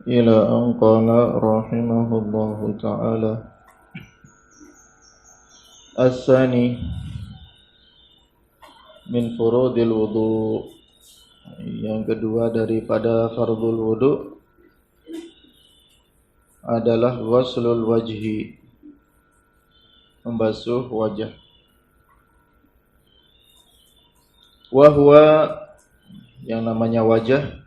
إلى أن قال رحمه الله تعالى الثاني min furudil wudu. Yang kedua daripada fardul wudu adalah ghuslul wajhi, membasuh wajah. Wa huwa, yang namanya wajah,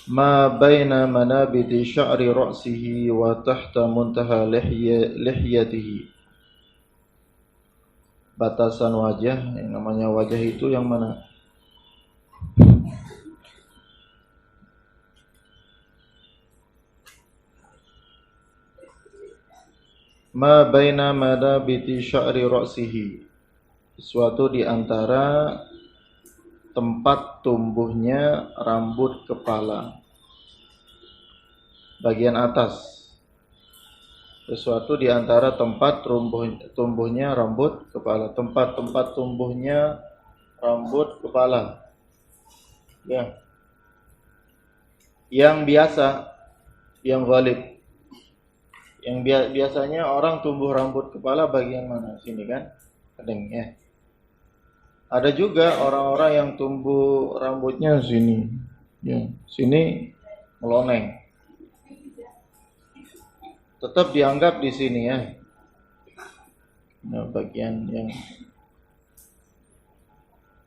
ma baina manabiti sya'ri ra'sihi wa tahta muntaha lihyatihi. Batasan wajah, yang namanya wajah itu yang mana? Ma baina manabiti sya'ri ra'sihi, sesuatu di antara tempat tumbuhnya rambut kepala bagian atas. Sesuatu di antara tempat tumbuhnya rambut kepala, tempat-tempat tumbuhnya rambut kepala. Ya. Yang biasa, yang ghalib. Yang biasanya orang tumbuh rambut kepala bagian mana? Sini kan? Kedeng ya. Ada juga orang-orang yang tumbuh rambutnya sini. Ya, sini meloneng. Tetap dianggap di sini ya. Nah, bagian yang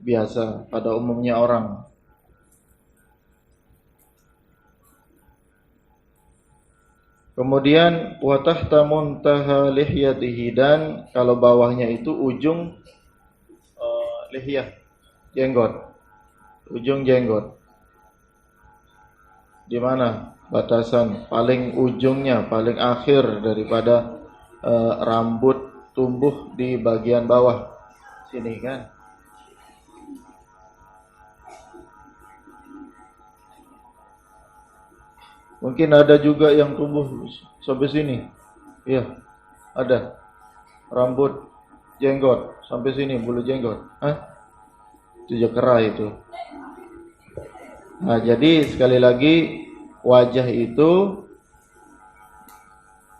biasa pada umumnya orang. Kemudian wa tahta muntaha lihyatihi, dan kalau bawahnya itu ujung lihyah, jenggot. Ujung jenggot. Di mana batasan paling ujungnya, paling akhir daripada rambut tumbuh di bagian bawah sini kan? Mungkin ada juga yang tumbuh sampai sini. Iya, ada. Rambut jenggot sampai sini, bulu jenggot. Itu jekera itu. Nah, jadi sekali lagi wajah itu,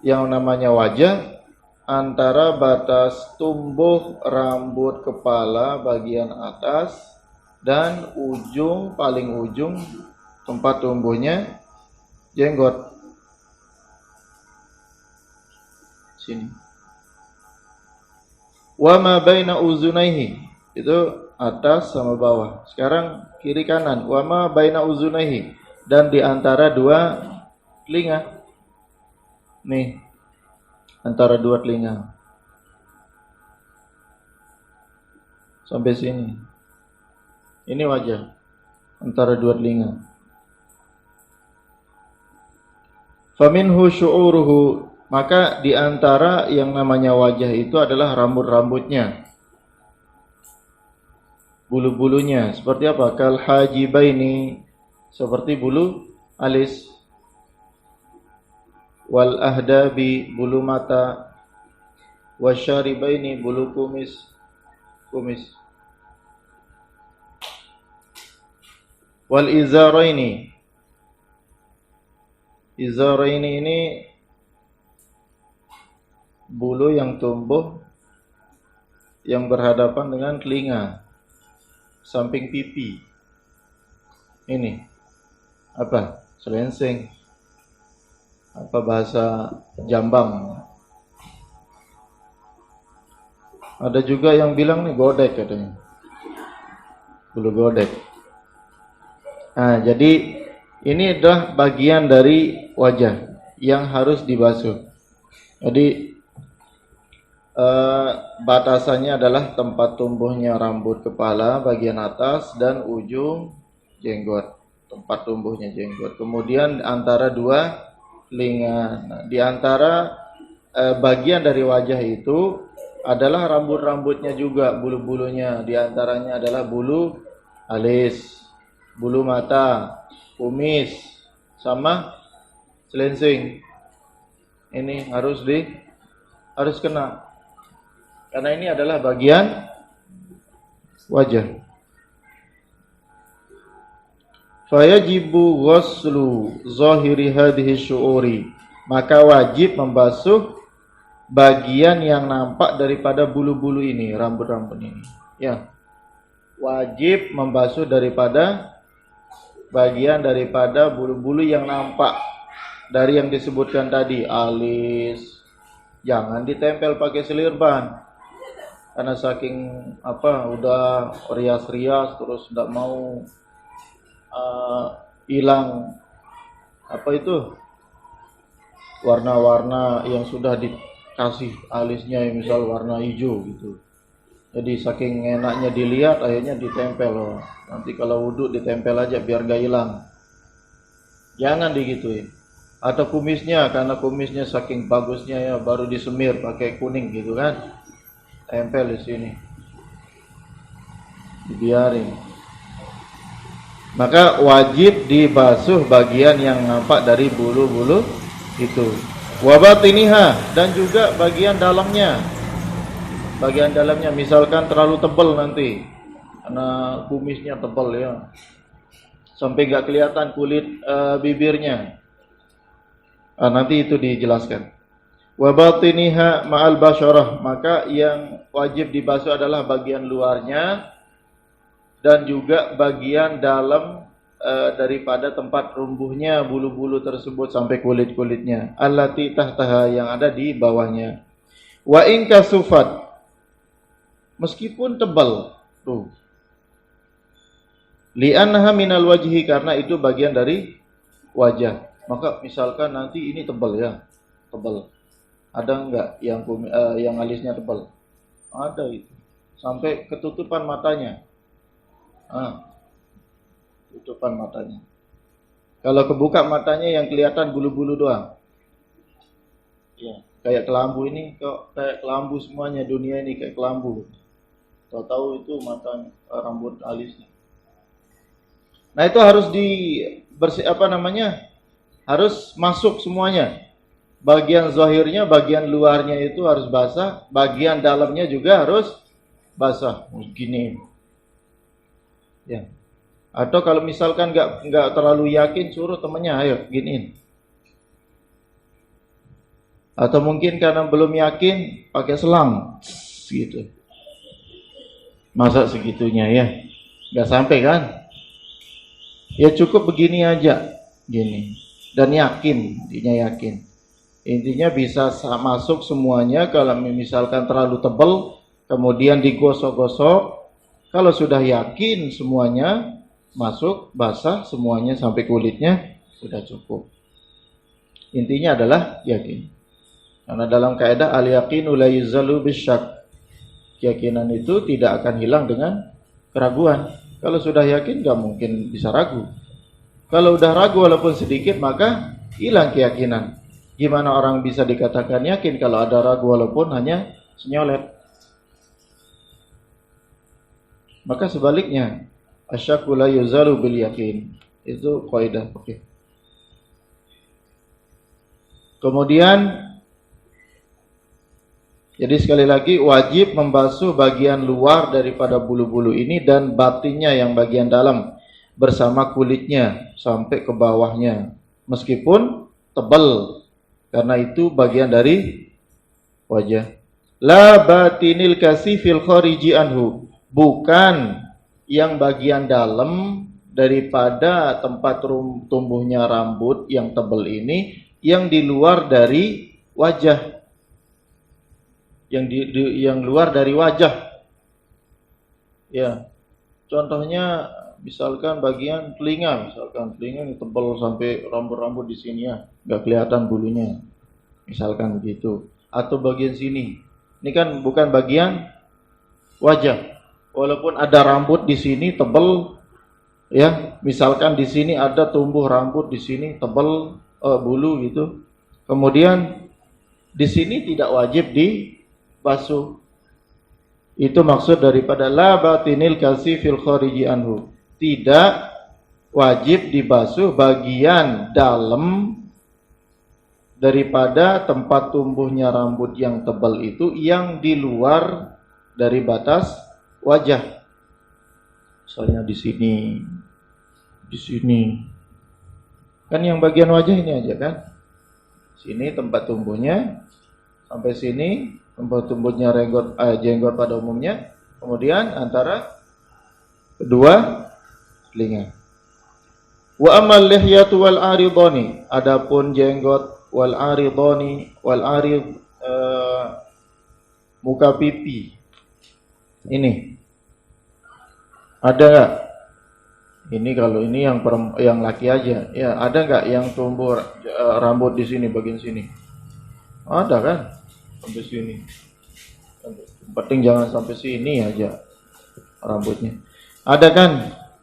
yang namanya wajah, antara batas tumbuh rambut kepala bagian atas dan ujung, paling ujung tempat tumbuhnya jenggot. Sini. Wa ma baina uzunaihi, itu atas sama bawah. Sekarang kiri kanan. Wa ma baina uzunaihi, dan di antara dua telinga. Nih, antara dua telinga. Sampai sini. Ini wajah antara dua telinga. Faminhu syu'uruhu, maka di antara yang namanya wajah itu adalah rambut-rambutnya, bulu-bulunya. Seperti apa? Kal hajibaini, seperti bulu alis. Wal ahdabi, bulu mata. Wasyaribaini, bulu kumis. Wal izaraini, izaraini ini bulu yang tumbuh yang berhadapan dengan telinga, samping pipi. Ini apa? Selensing. Apa bahasa Jambang? Ada juga yang bilang nih godek katanya. Bulu godek. Nah, jadi ini adalah bagian dari wajah yang harus dibasuh. Jadi batasannya adalah tempat tumbuhnya rambut kepala bagian atas dan ujung jenggot, tempat tumbuhnya jenggot. Kemudian antara dua telinga. Nah, di antara bagian dari wajah itu adalah rambut-rambutnya juga, bulu-bulunya. Di antaranya adalah bulu alis, bulu mata, kumis, sama selensing. Ini harus kena. Karena ini adalah bagian wajah. Fayajibu ghuslu zahiri hadhihi syu'uri, maka wajib membasuh bagian yang nampak daripada bulu-bulu ini, rambut-rambut ini. Ya. Wajib membasuh daripada bagian daripada bulu-bulu yang nampak dari yang disebutkan tadi, alis. Jangan ditempel pakai selirban. Karena saking udah rias-rias terus enggak mau hilang warna-warna yang sudah dikasih alisnya, misal warna hijau gitu. Jadi saking enaknya dilihat akhirnya ditempel. Nanti kalau wudhu ditempel aja biar gak hilang. Jangan digituin. Atau kumisnya, karena kumisnya saking bagusnya ya baru disemir pakai kuning gitu kan. Tempel di sini. Dibiarin. Maka wajib dibasuh bagian yang nampak dari bulu-bulu itu. Wabatiniha, dan juga bagian dalamnya. Bagian dalamnya misalkan terlalu tebal nanti, karena kumisnya tebal ya, sampai gak kelihatan kulit bibirnya. Nanti itu dijelaskan. Wabatiniha ma'al basyarah, maka yang wajib dibasuh adalah bagian luarnya dan juga bagian dalam daripada tempat rumbuhnya bulu-bulu tersebut sampai kulit-kulitnya. Allati tahtaha, yang ada di bawahnya. Wa in kasufat, meskipun tebal tuh. Li'annaha minal wajhi, karena itu bagian dari wajah. Maka misalkan nanti ini tebal ya, tebal. Ada enggak yang alisnya tebal? Ada itu. Sampai ketutupan matanya. Tutupan matanya. Kalau kebuka matanya yang kelihatan bulu-bulu doang. Ya, kayak kelambu ini, kayak kelambu semuanya, dunia ini kayak kelambu. Tahu-tahu itu matanya, rambut alisnya. Nah, itu harus harus masuk semuanya. Bagian zahirnya, bagian luarnya itu harus basah, bagian dalamnya juga harus basah. Gini. Ya. Atau kalau misalkan nggak terlalu yakin, suruh temannya, ayo giniin. Atau mungkin karena belum yakin, pakai selang, gitu. Masa segitunya ya? Nggak sampai kan? Ya cukup begini aja, gini. Dan yakin, intinya yakin. Intinya bisa masuk semuanya. Kalau misalkan terlalu tebal, kemudian digosok-gosok. Kalau sudah yakin semuanya masuk, basah semuanya sampai kulitnya, sudah cukup. Intinya adalah yakin. Karena dalam kaidah al-yaqinu la yuzalu bisyak. Keyakinan itu tidak akan hilang dengan keraguan. Kalau sudah yakin gak mungkin bisa ragu. Kalau udah ragu walaupun sedikit, maka hilang keyakinan. Gimana orang bisa dikatakan yakin kalau ada ragu walaupun hanya senyolet? Maka sebaliknya, asyakku la yuzalu bil yakin. Itu kaidah fikih. Kemudian, jadi sekali lagi wajib membasuh bagian luar daripada bulu-bulu ini dan batinnya yang bagian dalam bersama kulitnya sampai ke bawahnya. Meskipun tebal, karena itu bagian dari wajah. La batinil kasifil khariji anhu. Bukan yang bagian dalam daripada tempat tumbuhnya rambut yang tebal ini, yang di luar dari wajah, yang luar dari wajah. Ya, contohnya misalkan bagian telinga, ini tebal sampai rambut-rambut di sini ya, nggak kelihatan bulunya, misalkan begitu. Atau bagian sini, ini kan bukan bagian wajah. Walaupun ada rambut di sini tebal, ya, misalkan di sini ada tumbuh rambut di sini tebal bulu gitu. Kemudian di sini tidak wajib dibasuh. Itu maksud daripada la batinil kasifil khariji anhu. Tidak wajib dibasuh bagian dalam daripada tempat tumbuhnya rambut yang tebal itu yang di luar dari batas wajah. Misalnya di sini di sini. Kan yang bagian wajah ini aja kan. Sini tempat tumbuhnya, sampai sini tempat tumbuhnya jenggot pada umumnya. Kemudian antara kedua telinga. Wa amal lihyatu wal aridani, adapun jenggot wal aridani, muka pipi. Ini ada enggak? Ini kalau ini yang laki aja. Ya, ada enggak yang tumbuh rambut di sini bagian sini? Ada kan? Sampai sini. Penting jangan sampai sini aja rambutnya. Ada kan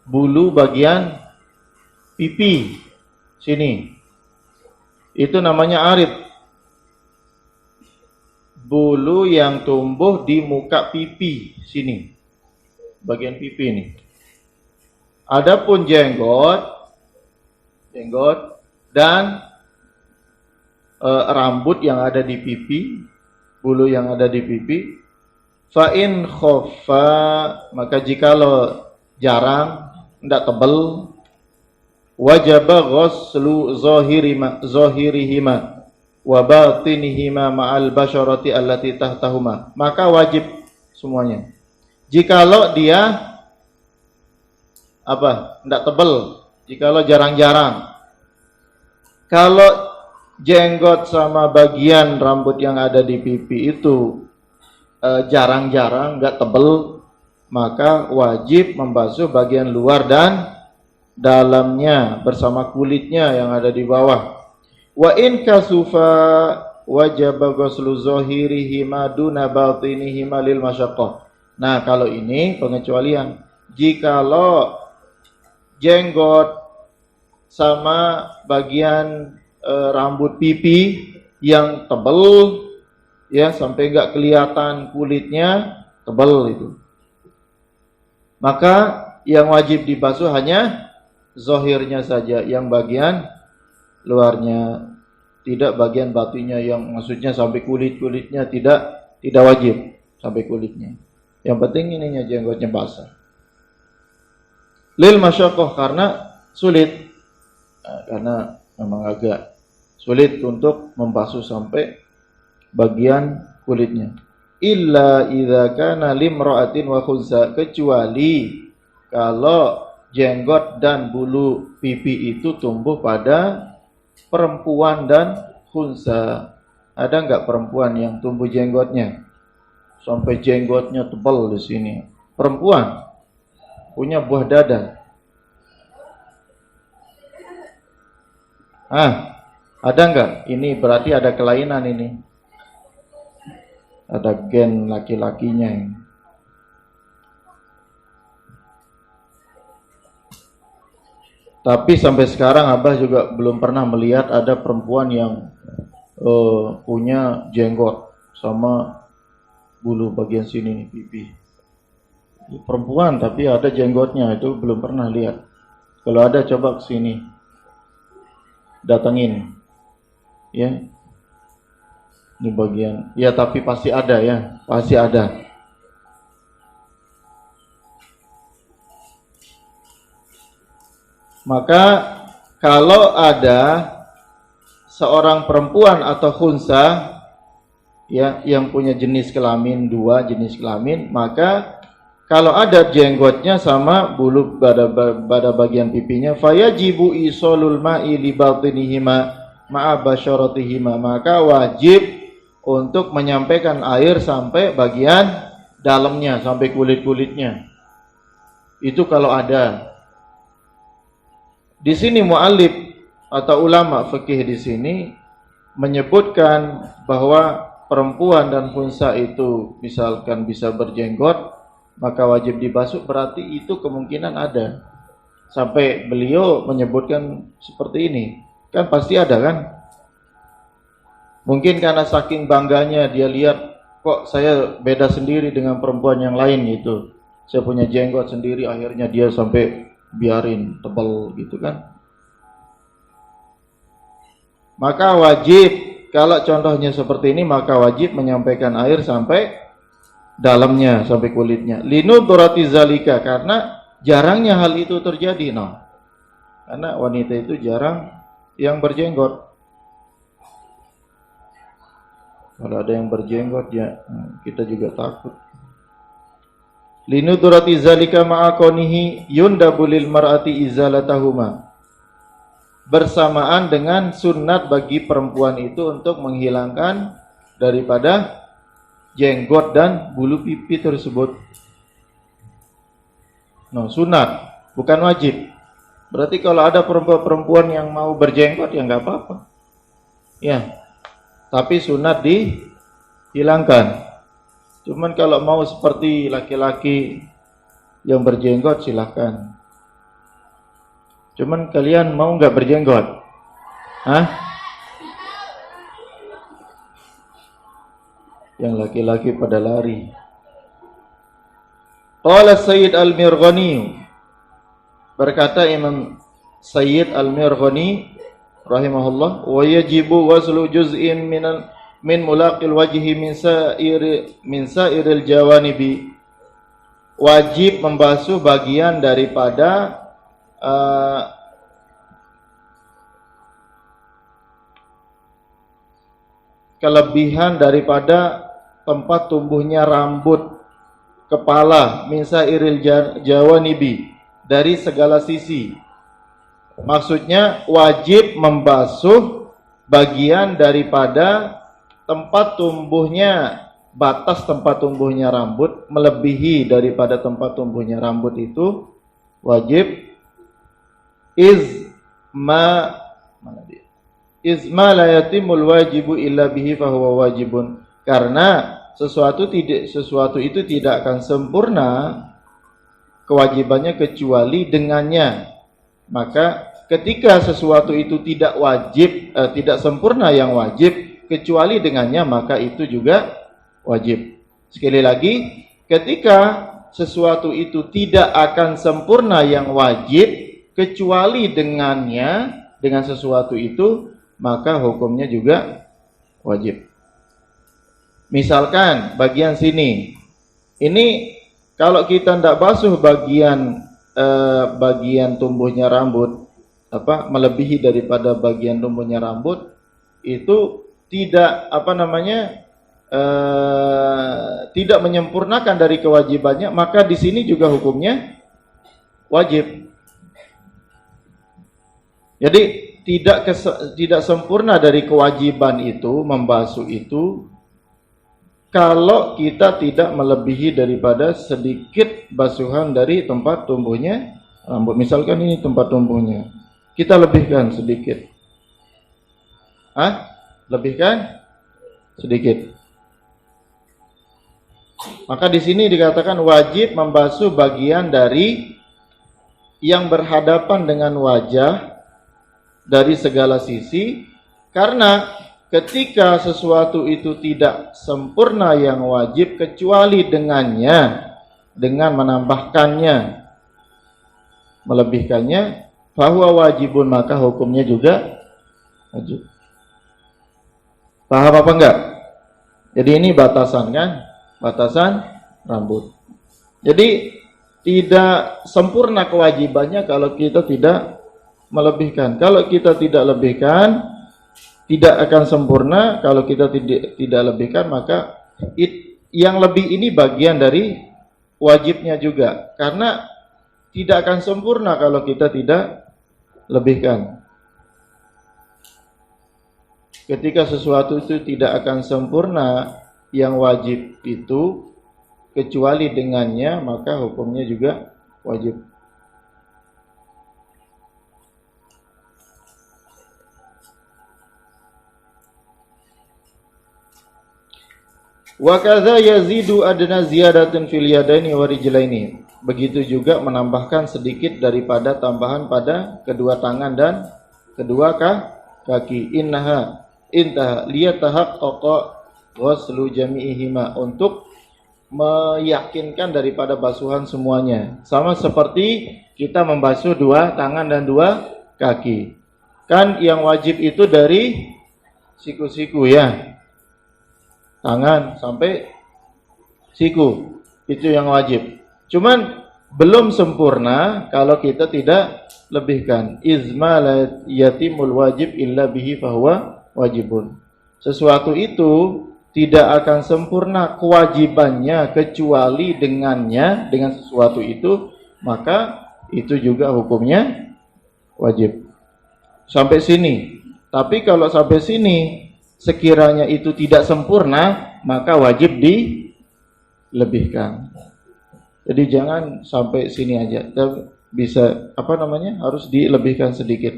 bulu bagian pipi sini. Itu namanya arid. Bulu yang tumbuh di muka pipi sini. Bagian pipi ini. Adapun jenggot dan rambut yang ada di pipi, bulu yang ada di pipi, fa in khaffa, maka jikalau jarang, tidak tebal, wajaba ghuslu zahirihima wa batinihima ma'al basyarati allati tahtahuma, maka wajib semuanya. Jikalau dia tidak tebal, jikalau jarang-jarang. Kalau jenggot sama bagian rambut yang ada di pipi itu jarang-jarang, nggak tebal, maka wajib membasuh bagian luar dan dalamnya bersama kulitnya yang ada di bawah. Wa in kasufa wajaba ghuslu zahirihima duna batinihima lil masyaqqah. Nah, kalau ini pengecualian. Jikalau jenggot sama bagian rambut pipi yang tebal, ya sampai enggak kelihatan kulitnya, tebal itu, maka yang wajib dibasuh hanya zahirnya saja, yang bagian luarnya, tidak bagian batinnya, yang maksudnya sampai kulitnya tidak wajib sampai kulitnya. Yang penting ininya jenggotnya basah. Lil masyaqqah, karena sulit, karena memang agak sulit untuk membasuh sampai bagian kulitnya. Illa idza kana limra'atin wa khunsa, kecuali kalau jenggot dan bulu pipi itu tumbuh pada perempuan dan khunsa. Ada enggak perempuan yang tumbuh jenggotnya sampai jenggotnya tebal di sini? Perempuan punya buah dada. Ada enggak? Ini berarti ada kelainan ini. Ada gen laki-lakinya ini. Tapi sampai sekarang Abah juga belum pernah melihat ada perempuan yang punya jenggot sama bulu bagian sini nih, pipi. Perempuan tapi ada jenggotnya, itu belum pernah lihat. Kalau ada coba ke sini, datengin, ya. Ini bagian, ya tapi pasti ada ya, pasti ada. Maka kalau ada seorang perempuan atau khunsa, ya, yang punya jenis kelamin, dua jenis kelamin, maka kalau ada jenggotnya sama bulu pada bagian pipinya, fayajibu isolul ma'i li batinihima ma'a basyaratihima, maka wajib untuk menyampaikan air sampai bagian dalamnya, sampai kulit-kulitnya. Itu kalau ada. Di sini muallif atau ulama fikih di sini menyebutkan bahwa perempuan dan khunsa itu misalkan bisa berjenggot, maka wajib dibasuh, berarti itu kemungkinan ada. Sampai beliau menyebutkan seperti ini. Kan pasti ada kan? Mungkin karena saking bangganya dia lihat, kok saya beda sendiri dengan perempuan yang lain gitu. Saya punya jenggot sendiri, akhirnya dia sampai biarin tebal gitu kan. Maka wajib, kalau contohnya seperti ini, maka wajib menyampaikan air sampai dalamnya, sampai kulitnya. Linudrati zalika, karena jarangnya hal itu terjadi. Karena wanita itu jarang yang berjenggot. Kalau ada yang berjenggot ya kita juga takut. Linudrati zalika ma'akonihi yundabu lil mar'ati izalatahuma. Bersamaan dengan sunat bagi perempuan itu untuk menghilangkan daripada jenggot dan bulu pipi tersebut. No, sunat, bukan wajib. Berarti kalau ada perempuan yang mau berjenggot ya nggak apa-apa. Ya, tapi sunat dihilangkan. Cuman kalau mau seperti laki-laki yang berjenggot silahkan. Cuman kalian mau nggak berjenggot? Hah? Yang laki-laki pada lari. Qala Sayyid Al-Mirghani, berkata Imam Sayyid Al-Mirghani rahimahullah, wa yajibu waslu juz'in min mulaqil wajhi min sa'iril jawanibi. Wajib membasuh bagian daripada kelebihan daripada tempat tumbuhnya rambut kepala, min sa'iril jawanibi, dari segala sisi. Maksudnya wajib membasuh bagian daripada tempat tumbuhnya, batas tempat tumbuhnya rambut melebihi daripada tempat tumbuhnya rambut itu wajib. Izma la yatimul wajibu illa bihi fahuwa wajibun. Karena sesuatu itu tidak akan sempurna kewajibannya kecuali dengannya. Maka ketika sesuatu itu tidak wajib, tidak sempurna yang wajib kecuali dengannya, maka itu juga wajib. Sekali lagi, ketika sesuatu itu tidak akan sempurna yang wajib kecuali dengannya, dengan sesuatu itu, maka hukumnya juga wajib. Misalkan bagian sini, ini kalau kita tidak basuh bagian tumbuhnya rambut, melebihi daripada bagian tumbuhnya rambut, itu tidak tidak menyempurnakan dari kewajibannya, maka di sini juga hukumnya wajib. Jadi tidak sempurna dari kewajiban itu, membasuh itu, kalau kita tidak melebihi daripada sedikit basuhan dari tempat tumbuhnya rambut. Misalkan ini tempat tumbuhnya, kita lebihkan sedikit. Lebihkan sedikit. Maka di sini dikatakan wajib membasuh bagian dari yang berhadapan dengan wajah dari segala sisi, karena ketika sesuatu itu tidak sempurna yang wajib kecuali dengannya, dengan menambahkannya, melebihkannya, fahuwa wajibun, maka hukumnya juga wajib. Paham apa enggak? Jadi ini batasan kan? Batasan rambut. Jadi tidak sempurna kewajibannya kalau kita tidak melebihkan. Kalau kita tidak lebihkan, tidak akan sempurna. Kalau kita tidak lebihkan, maka yang lebih ini bagian dari wajibnya juga. Karena tidak akan sempurna kalau kita tidak lebihkan. Ketika sesuatu itu tidak akan sempurna yang wajib itu kecuali dengannya, maka hukumnya juga wajib. Wa kadza yazidu adna ziyadatin fil yadaini wa rijlaini. Begitu juga menambahkan sedikit daripada tambahan pada kedua tangan dan kedua kaki. Intaha liyatahaqqaqa ghuslu jami'ihima, untuk meyakinkan daripada basuhan semuanya. Sama seperti kita membasuh dua tangan dan dua kaki. Kan yang wajib itu dari siku-siku ya. Tangan sampai siku. Itu yang wajib. Cuman belum sempurna kalau kita tidak lebihkan. Izma la yatimul wajib illa bihi fahuwa wajibun. Sesuatu itu tidak akan sempurna kewajibannya kecuali dengannya, dengan sesuatu itu, maka itu juga hukumnya wajib. Sampai sini. Tapi kalau sampai sini sekiranya itu tidak sempurna, maka wajib dilebihkan. Jadi jangan sampai sini aja. Bisa harus dilebihkan sedikit.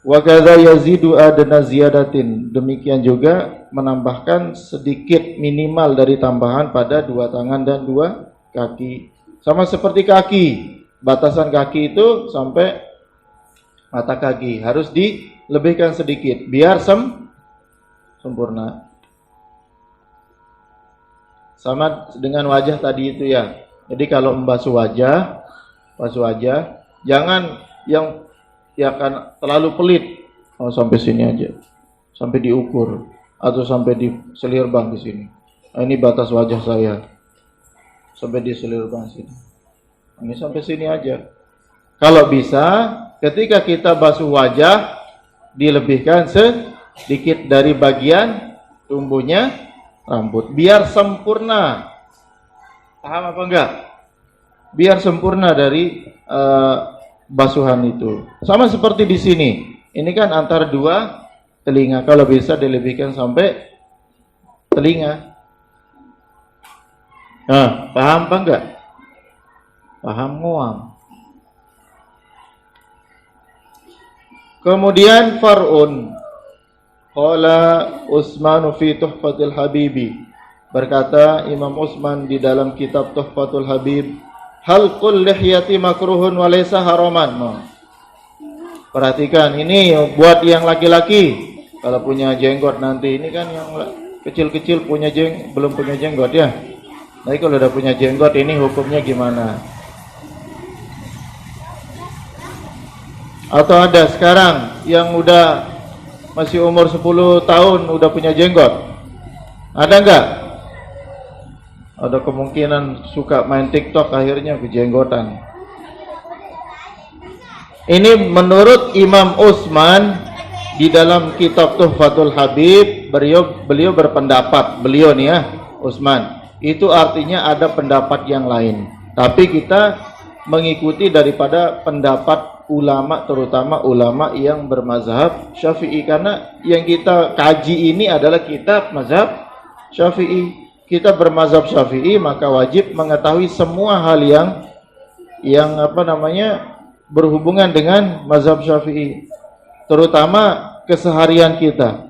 Wa kadza yazidu adna ziyadatin. Demikian juga menambahkan sedikit minimal dari tambahan pada dua tangan dan dua kaki. Sama seperti kaki. Batasan kaki itu sampai mata kaki, harus dilebihkan sedikit biar sempurna. Sama dengan wajah tadi itu ya. Jadi kalau membasuh wajah, jangan yang kan terlalu pelit. Oh, sampai sini aja. Sampai diukur atau sampai di selirbang di sini. Nah, ini batas wajah saya. Sampai di selirbang sini. Ini sampai sini aja. Kalau bisa, ketika kita basuh wajah, dilebihkan sedikit dari bagian tumbuhnya rambut biar sempurna. Paham apa enggak? Biar sempurna dari basuhan itu. Sama seperti di sini. Ini kan antara dua telinga. Kalau bisa dilebihkan sampai telinga. Nah, paham apa enggak? Paham nguam. Kemudian far'un. Qala Utsman fi Tuhfatul Habibi. Berkata Imam Utsman di dalam kitab Tuhfatul Habib, halqul lihyati makruhun wa laysa haraman. Perhatikan, ini buat yang laki-laki. Kalau punya jenggot nanti, ini kan yang kecil-kecil belum punya jenggot ya. Tapi kalau udah punya jenggot, ini hukumnya gimana? Atau ada sekarang yang udah masih umur 10 tahun udah punya jenggot? Ada enggak? Ada kemungkinan suka main TikTok akhirnya kejenggotan. Ini menurut Imam Utsman di dalam kitab Tuhfatul Habib, beliau berpendapat, beliau nih ya, Utsman, itu artinya ada pendapat yang lain. Tapi kita mengikuti daripada pendapat ulama, terutama ulama yang bermazhab Syafi'i, karena yang kita kaji ini adalah kitab mazhab Syafi'i. Kita bermazhab Syafi'i, maka wajib mengetahui semua hal yang berhubungan dengan mazhab Syafi'i, terutama keseharian kita.